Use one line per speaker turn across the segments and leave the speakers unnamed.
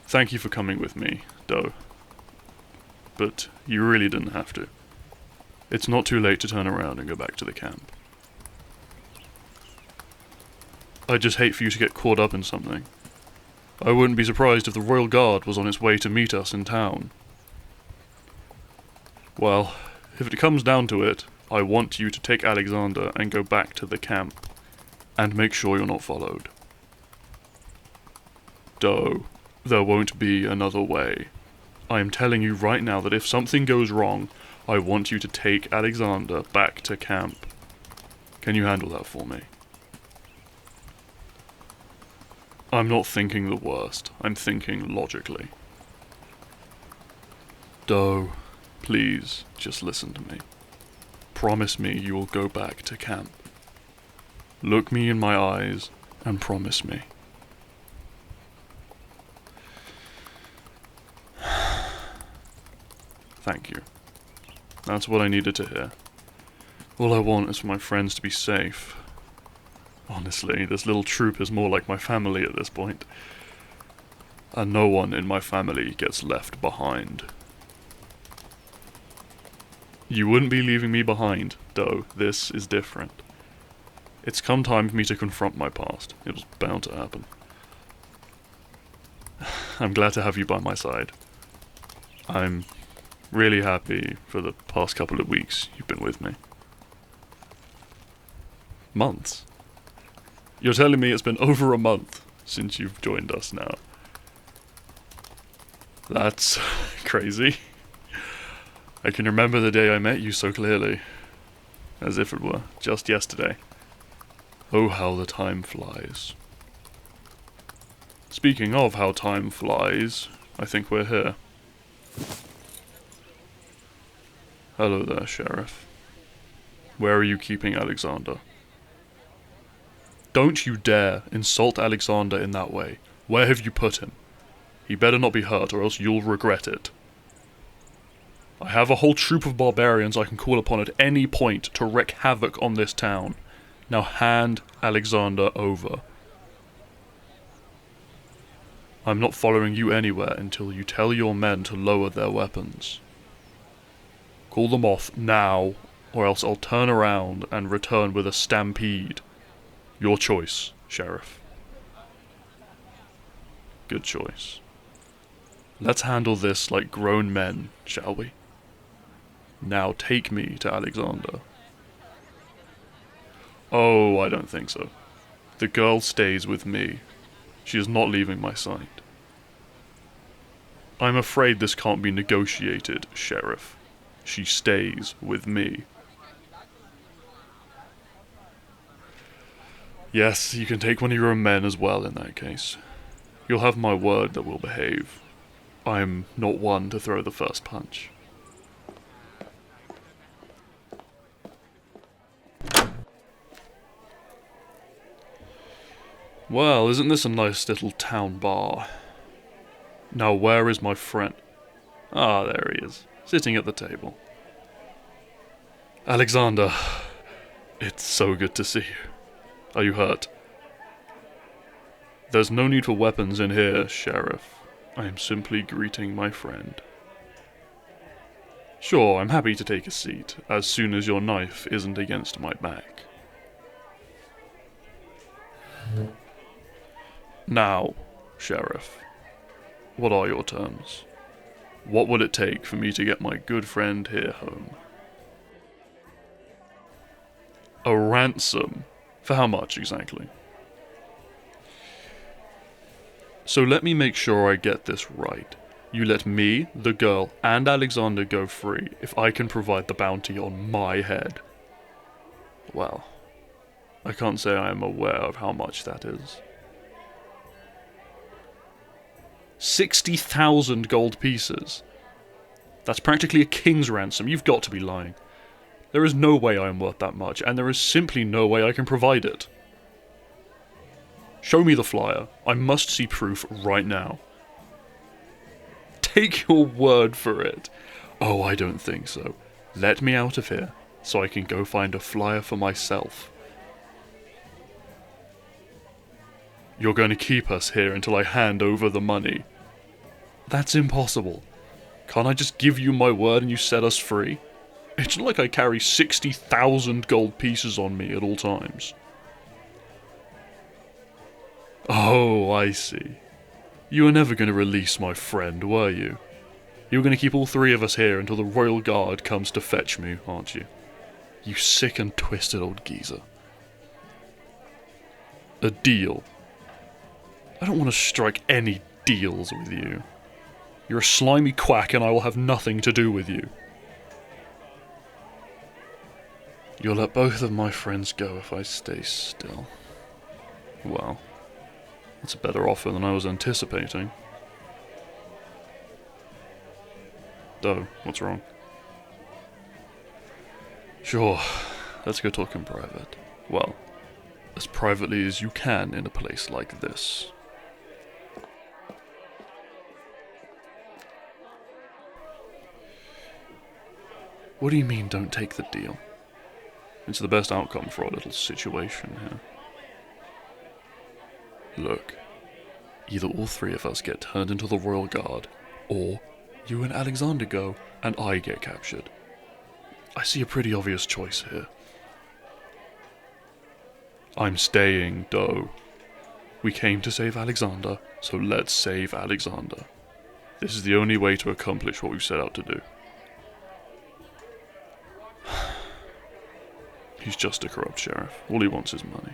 Thank you for coming with me, Doe. But you really didn't have to. It's not too late to turn around and go back to the camp. I'd just hate for you to get caught up in something. I wouldn't be surprised if the Royal Guard was on its way to meet us in town. Well, if it comes down to it, I want you to take Alexander and go back to the camp, and make sure you're not followed. Doe, there won't be another way. I am telling you right now that if something goes wrong, I want you to take Alexander back to camp. Can you handle that for me? I'm not thinking the worst. I'm thinking logically. Doe, please, just listen to me. Promise me you will go back to camp. Look me in my eyes and promise me. Thank you. That's what I needed to hear. All I want is for my friends to be safe. Honestly, this little troop is more like my family at this point. And no one in my family gets left behind. You wouldn't be leaving me behind, Doe. This is different. It's come time for me to confront my past. It was bound to happen. I'm glad to have you by my side. I'm really happy for the past couple of weeks you've been with me. Months? You're telling me it's been over a month since you've joined us now. That's crazy. I can remember the day I met you so clearly, as if it were just yesterday. Oh, how the time flies. Speaking of how time flies, I think we're here. Hello there, Sheriff. Where are you keeping Alexander? Don't you dare insult Alexander in that way. Where have you put him? He better not be hurt, or else you'll regret it. I have a whole troop of barbarians I can call upon at any point to wreak havoc on this town. Now hand Alexander over. I'm not following you anywhere until you tell your men to lower their weapons. Call them off now, or else I'll turn around and return with a stampede. Your choice, Sheriff. Good choice. Let's handle this like grown men, shall we? Now take me to Alexander. Oh, I don't think so. The girl stays with me. She is not leaving my sight. I'm afraid this can't be negotiated, Sheriff. She stays with me. Yes, you can take one of your own men as well in that case. You'll have my word that we'll behave. I'm not one to throw the first punch. Well, isn't this a nice little town bar? Now where is my friend? Ah, there he is, sitting at the table. Alexander, it's so good to see you. Are you hurt? There's no need for weapons in here, Sheriff. I am simply greeting my friend. Sure, I'm happy to take a seat, as soon as your knife isn't against my back. Now, Sheriff, what are your terms? What would it take for me to get my good friend here home? A ransom? For how much exactly? So let me make sure I get this right. You let me, the girl, and Alexander go free if I can provide the bounty on my head. Well, I can't say I am aware of how much that is. 60,000 gold pieces. That's practically a king's ransom. You've got to be lying. There is no way I am worth that much, and there is simply no way I can provide it. Show me the flyer. I must see proof right now. Take your word for it. Oh, I don't think so. Let me out of here, so I can go find a flyer for myself. You're going to keep us here until I hand over the money. That's impossible. Can't I just give you my word and you set us free? It's not like I carry 60,000 gold pieces on me at all times. Oh, I see. You were never going to release my friend, were you? You were going to keep all three of us here until the Royal Guard comes to fetch me, aren't you? You sick and twisted old geezer. A deal? I don't want to strike any deals with you. You're a slimy quack and I will have nothing to do with you. You'll let both of my friends go if I stay still. Well, that's a better offer than I was anticipating. Oh, what's wrong? Sure, let's go talk in private. Well, as privately as you can in a place like this. What do you mean, don't take the deal? It's the best outcome for our little situation here. Look, either all three of us get turned into the Royal Guard, or you and Alexander go, and I get captured. I see a pretty obvious choice here. I'm staying, Doe. We came to save Alexander, so let's save Alexander. This is the only way to accomplish what we've set out to do. He's just a corrupt sheriff. All he wants is money.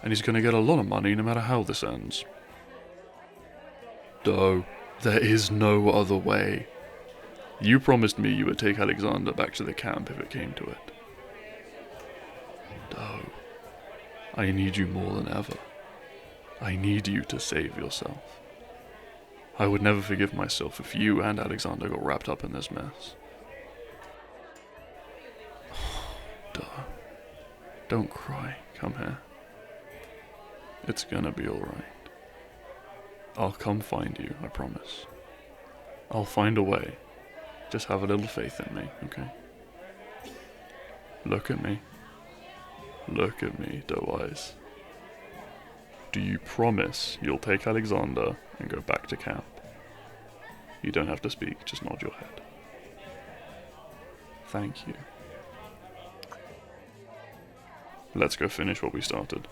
And he's going to get a lot of money no matter how this ends. Doe, there is no other way. You promised me you would take Alexander back to the camp if it came to it. Doe, I need you more than ever. I need you to save yourself. I would never forgive myself if you and Alexander got wrapped up in this mess. Doe, don't cry. Come here. It's gonna be alright. I'll come find you, I promise. I'll find a way. Just have a little faith in me, okay? Look at me. Look at me, Doe Eyes. Do you promise you'll take Alexander and go back to camp? You don't have to speak, just nod your head. Thank you. Let's go finish what we started.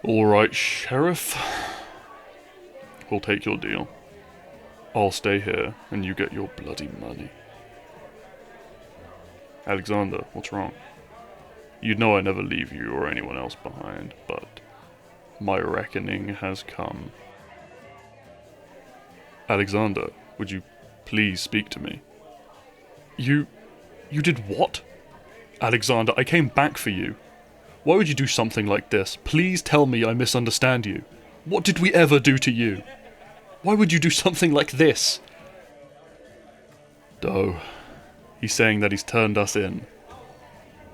Alright, Sheriff. We'll take your deal. I'll stay here, and you get your bloody money. Alexander, what's wrong? You'd know I never leave you or anyone else behind, but my reckoning has come. Alexander, would you please speak to me? You did what? Alexander, I came back for you. Why would you do something like this? Please tell me I misunderstand you. What did we ever do to you? Why would you do something like this? Doe, he's saying that he's turned us in.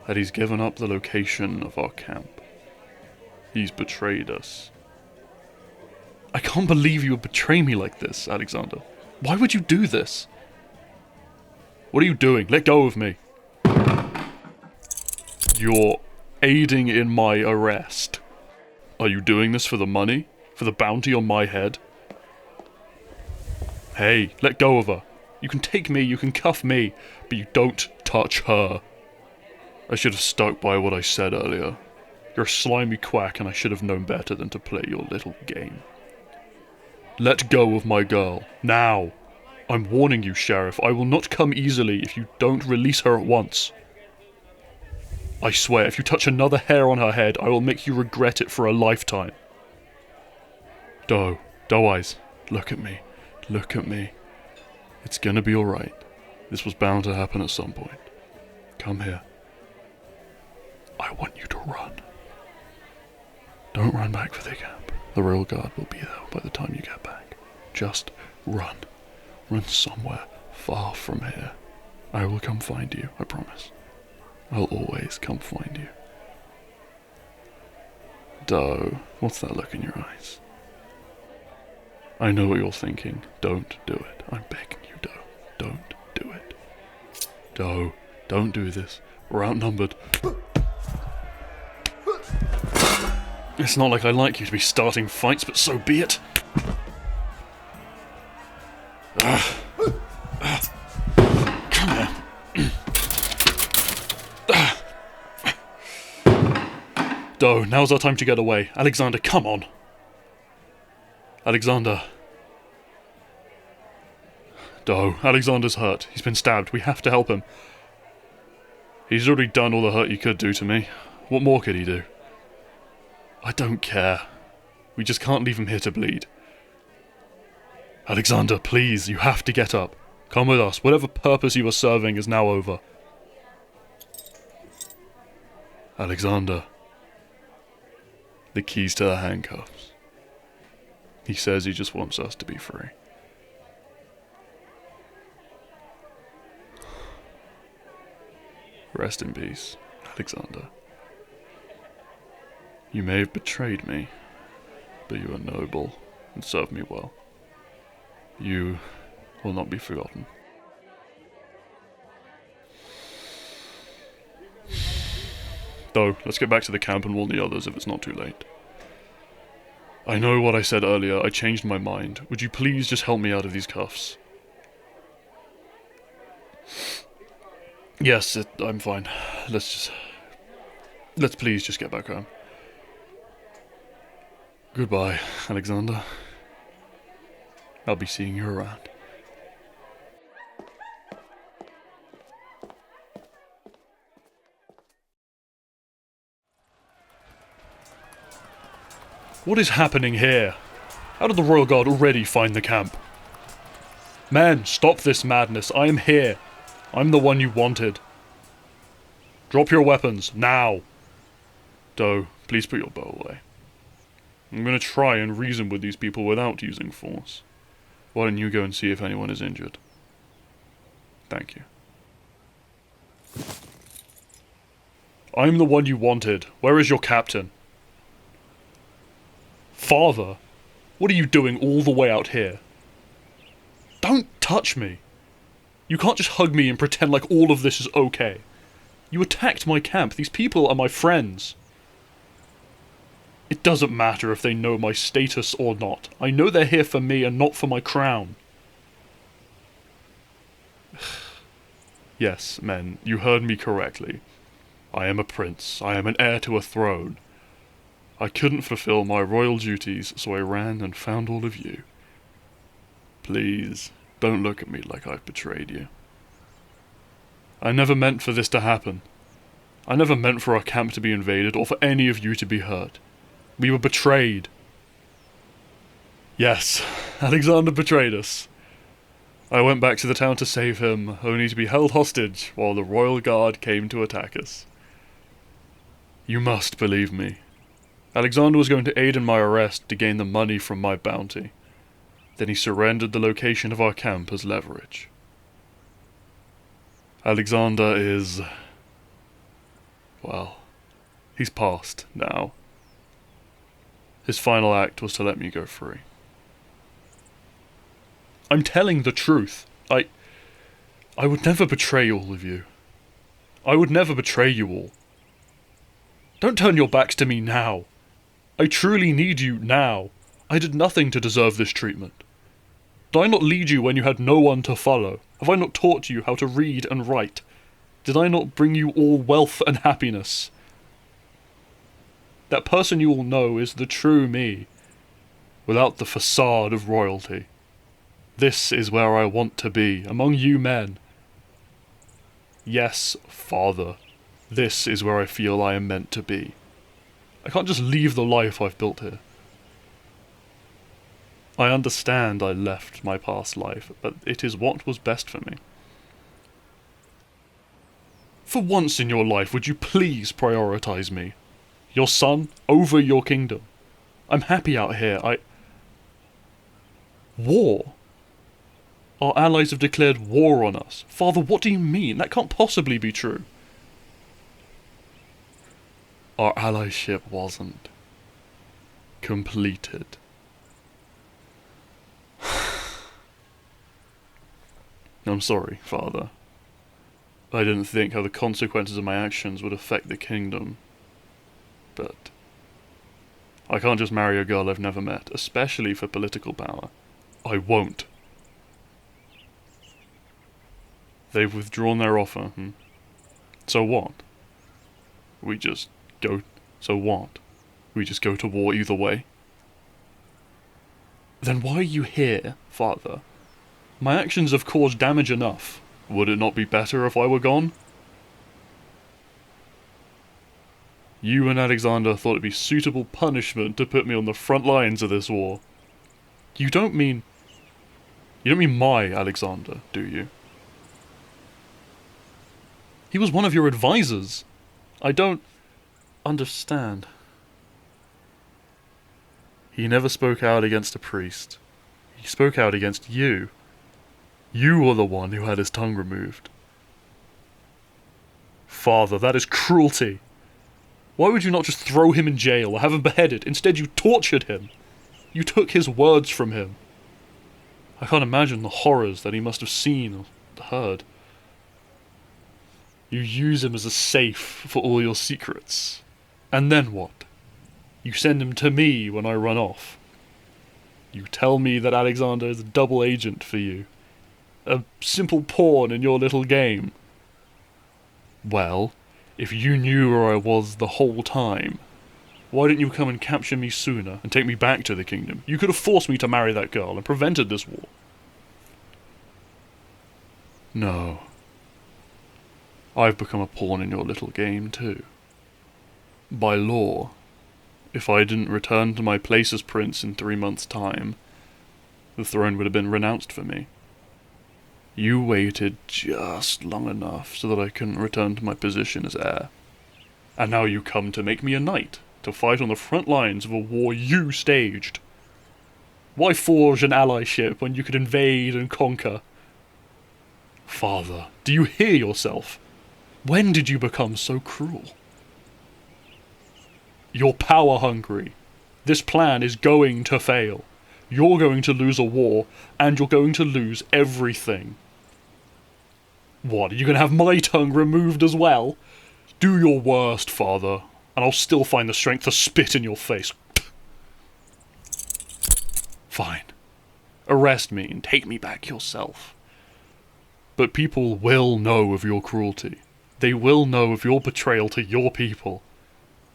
That he's given up the location of our camp. He's betrayed us. I can't believe you would betray me like this, Alexander. Why would you do this? What are you doing? Let go of me. You're aiding in my arrest. Are you doing this for the money? For the bounty on my head? Hey, let go of her. You can take me, you can cuff me, but you don't touch her. I should have stuck by what I said earlier. You're a slimy quack and I should have known better than to play your little game. Let go of my girl, now! I'm warning you, Sheriff, I will not come easily if you don't release her at once. I swear, if you touch another hair on her head, I will make you regret it for a lifetime. Doe Eyes, look at me. Look at me. It's gonna be alright. This was bound to happen at some point. Come here. I want you to run. Don't run back for the camp. The Royal Guard will be there by the time you get back. Just run. Run somewhere far from here. I will come find you, I promise. I'll always come find you. Doe, what's that look in your eyes? I know what you're thinking. Don't do it. I'm begging you, Doe. Don't do it. Doe, don't do this. We're outnumbered. It's not like I like you to be starting fights, but so be it. Come here. Doe, now's our time to get away. Alexander, come on. Alexander. Doe, Alexander's hurt. He's been stabbed. We have to help him. He's already done all the hurt he could do to me. What more could he do? I don't care. We just can't leave him here to bleed. Alexander, please, you have to get up. Come with us. Whatever purpose you were serving is now over. Alexander. The keys to the handcuffs. He says he just wants us to be free. Rest in peace, Alexander. You may have betrayed me, but you are noble and served me well. You will not be forgotten. Though, let's get back to the camp and warn the others if it's not too late. I know what I said earlier, I changed my mind. Would you please just help me out of these cuffs? Yes, I'm fine. Let's please just get back home. Goodbye, Alexander. I'll be seeing you around. What is happening here? How did the Royal Guard already find the camp? Men, stop this madness. I am here. I'm the one you wanted. Drop your weapons, now. Doe, please put your bow away. I'm going to try and reason with these people without using force. Why don't you go and see if anyone is injured? Thank you. I'm the one you wanted. Where is your captain? Father, what are you doing all the way out here? Don't touch me. You can't just hug me and pretend like all of this is okay. You attacked my camp. These people are my friends. It doesn't matter if they know my status or not. I know they're here for me and not for my crown. Yes, men, you heard me correctly. I am a prince. I am an heir to a throne. I couldn't fulfill my royal duties, so I ran and found all of you. Please, don't look at me like I've betrayed you. I never meant for this to happen. I never meant for our camp to be invaded or for any of you to be hurt. We were betrayed. Yes, Alexander betrayed us. I went back to the town to save him, only to be held hostage while the Royal Guard came to attack us. You must believe me. Alexander was going to aid in my arrest to gain the money from my bounty. Then he surrendered the location of our camp as leverage. Alexander is... well, he's passed now. His final act was to let me go free. I'm telling the truth. I would never betray all of you. I would never betray you all. Don't turn your backs to me now. I truly need you now. I did nothing to deserve this treatment. Did I not lead you when you had no one to follow? Have I not taught you how to read and write? Did I not bring you all wealth and happiness? That person you all know is the true me, without the facade of royalty. This is where I want to be, among you men. Yes, Father, this is where I feel I am meant to be. I can't just leave the life I've built here. I understand I left my past life, but it is what was best for me. For once in your life, would you please prioritize me? Your son over your kingdom. I'm happy out here. War? Our allies have declared war on us. Father, what do you mean? That can't possibly be true. Our allyship wasn't completed. I'm sorry, Father. I didn't think how the consequences of my actions would affect the kingdom. But I can't just marry a girl I've never met, especially for political power. I won't. They've withdrawn their offer, So what? We just go... So what? We just go to war either way? Then why are you here, father? My actions have caused damage enough. Would it not be better if I were gone? You and Alexander thought it'd be suitable punishment to put me on the front lines of this war. You don't mean my Alexander, do you? He was one of your advisors. I don't understand. He never spoke out against a priest. He spoke out against you. You were the one who had his tongue removed. Father, that is cruelty. Why would you not just throw him in jail or have him beheaded? Instead, you tortured him. You took his words from him. I can't imagine the horrors that he must have seen or heard. You use him as a safe for all your secrets. And then what? You send him to me when I run off. You tell me that Alexander is a double agent for you. A simple pawn in your little game. Well, if you knew where I was the whole time, why didn't you come and capture me sooner and take me back to the kingdom? You could have forced me to marry that girl and prevented this war. No. I've become a pawn in your little game too. By law, if I didn't return to my place as prince in 3 months' time, the throne would have been renounced for me. You waited just long enough so that I couldn't return to my position as heir. And now you come to make me a knight, to fight on the front lines of a war you staged. Why forge an allyship when you could invade and conquer? Father, do you hear yourself? When did you become so cruel? You're power-hungry. This plan is going to fail. You're going to lose a war, and you're going to lose everything. What, are you going to have my tongue removed as well? Do your worst, father, and I'll still find the strength to spit in your face. Fine. Arrest me and take me back yourself. But people will know of your cruelty. They will know of your betrayal to your people.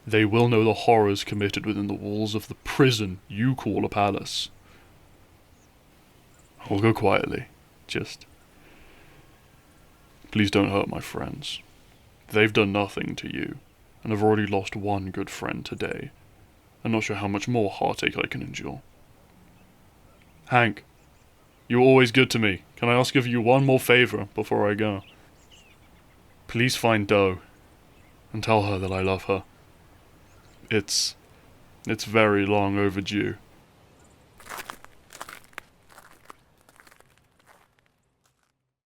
They will know the horrors committed within the walls of the prison you call a palace. I'll go quietly. Just... please don't hurt my friends. They've done nothing to you, and I've already lost one good friend today. I'm not sure how much more heartache I can endure. Hank, you're always good to me. Can I ask of you one more favor before I go? Please find Doe, and tell her that I love her. It's very long overdue.